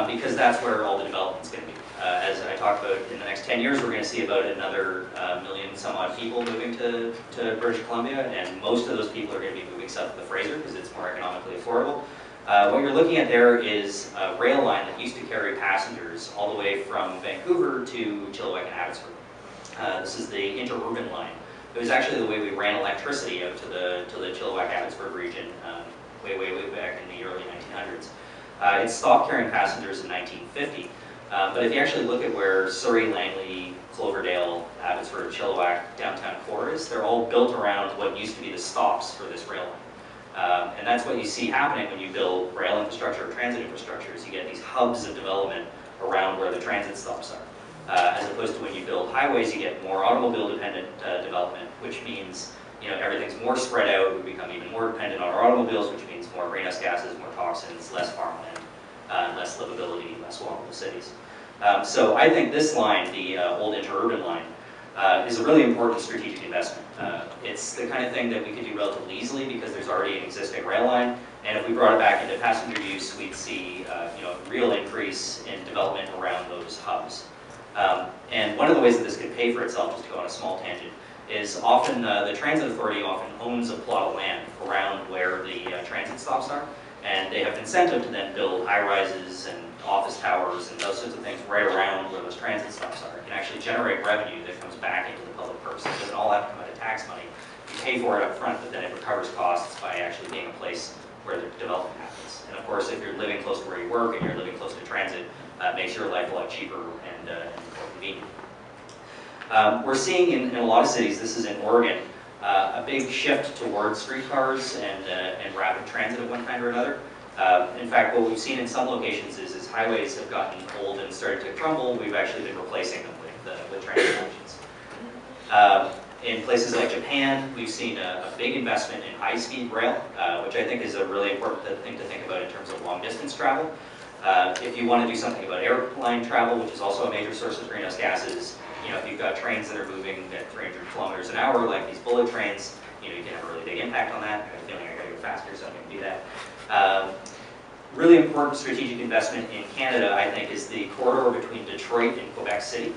because that's where all the development's going to be. As I talked about, in the next 10 years, we're going to see about another million some odd people moving to British Columbia, and most of those people are going to be moving south of the Fraser because it's more economically affordable. What you're looking at there is a rail line that used to carry passengers all the way from Vancouver to Chilliwack and Abbotsford. This is the interurban line. It was actually the way we ran electricity out to the Chilliwack-Abbotsford region way back in the early 1900s. It stopped carrying passengers in 1950, but if you actually look at where Surrey, Langley, Cloverdale, Abbotsford, Chilliwack, downtown core is, they're all built around what used to be the stops for this rail line. And that's what you see happening when you build rail infrastructure or transit infrastructure, is you get these hubs of development around where the transit stops are. As opposed to when you build highways, you get more automobile-dependent development, which means everything's more spread out. We become even more dependent on our automobiles, which means more greenhouse gases, more toxins, less farmland, less livability, less walkable cities. So I think this line, the old interurban line, is a really important strategic investment. It's the kind of thing that we could do relatively easily because there's already an existing rail line, and if we brought it back into passenger use, we'd see a real increase in development around those hubs. And one of the ways that this could pay for itself, just to go on a small tangent, is often the transit authority often owns a plot of land around where the transit stops are, and they have incentive to then build high-rises and office towers and those sorts of things right around where those transit stops are. It can actually generate revenue that comes back into the public purse. It doesn't all have to come out of tax money. You pay for it up front, but then it recovers costs by actually being a place where the development happens. And of course, if you're living close to where you work and you're living close to transit, it makes your life a lot cheaper and more convenient. We're seeing in a lot of cities, this is in Oregon, a big shift towards streetcars and rapid transit of one kind or another. In fact, what we've seen in some locations is as highways have gotten old and started to crumble, we've actually been replacing them with transit options. In places like Japan, we've seen a big investment in high-speed rail, which I think is a really important thing to think about in terms of long-distance travel. If you want to do something about airline travel, which is also a major source of greenhouse gases, if you've got trains that are moving at 300 kilometers an hour, like these bullet trains, you can have a really big impact on that. I have a feeling I gotta go faster, so I'm gonna do that. Really important strategic investment in Canada, I think, is the corridor between Detroit and Quebec City.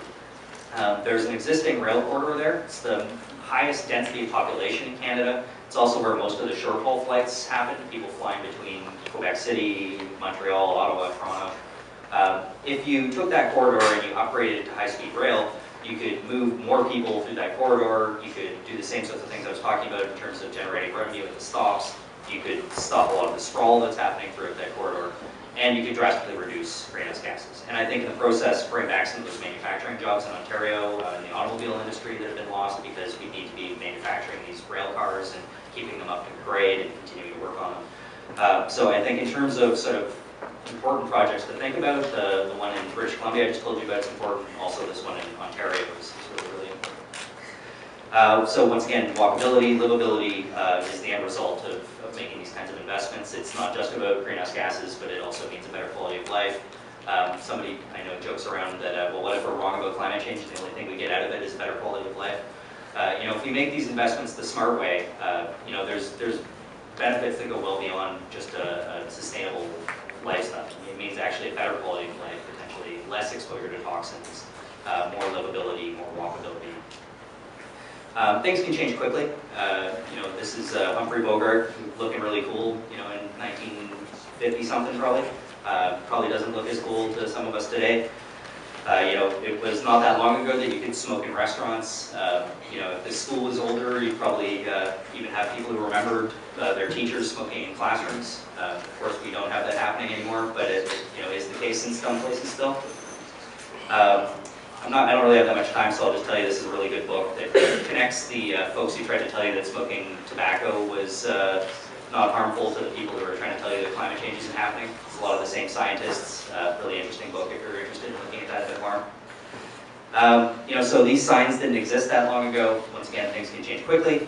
There's an existing rail corridor there. It's the highest density of population in Canada. It's also where most of the short-haul flights happen, people flying between Quebec City, Montreal, Ottawa, Toronto. If you took that corridor and you upgraded it to high-speed rail, you could move more people through that corridor. You could do the same sorts of things I was talking about in terms of generating revenue at the stops. You could stop a lot of the sprawl that's happening throughout that corridor, and you could drastically reduce greenhouse gases. And I think in the process, bring back some of those manufacturing jobs in Ontario, in the automobile industry that have been lost because we need to be manufacturing these rail cars and keeping them up to grade and continuing to work on them. So I think in terms of sort of important projects to think about. The one in British Columbia I just told you about is important. Also, this one in Ontario is really important. So once again, walkability, livability is the end result of making these kinds of investments. It's not just about greenhouse gases, but it also means a better quality of life. Somebody I know jokes around that, well, what if we're wrong about climate change? The only thing we get out of it is better quality of life. If we make these investments the smart way, there's benefits that go well beyond just a sustainable lifestyle. It means actually a better quality of life, potentially less exposure to toxins, more livability, more walkability. Things can change quickly. This is Humphrey Bogart looking really cool, in 1950 something probably. Probably doesn't look as cool to some of us today. It was not that long ago that you could smoke in restaurants. If the school was older, you'd probably even have people who remembered their teachers smoking in classrooms. Of course, we don't have that happening anymore, but it is the case in some places still. I don't really have that much time, so I'll just tell you this is a really good book that connects the folks who tried to tell you that smoking tobacco was not harmful to the people who are trying to tell you that climate change isn't happening. It's a lot of the same scientists. Really interesting book if you're interested in looking at that a bit more. So these signs didn't exist that long ago. Once again, things can change quickly.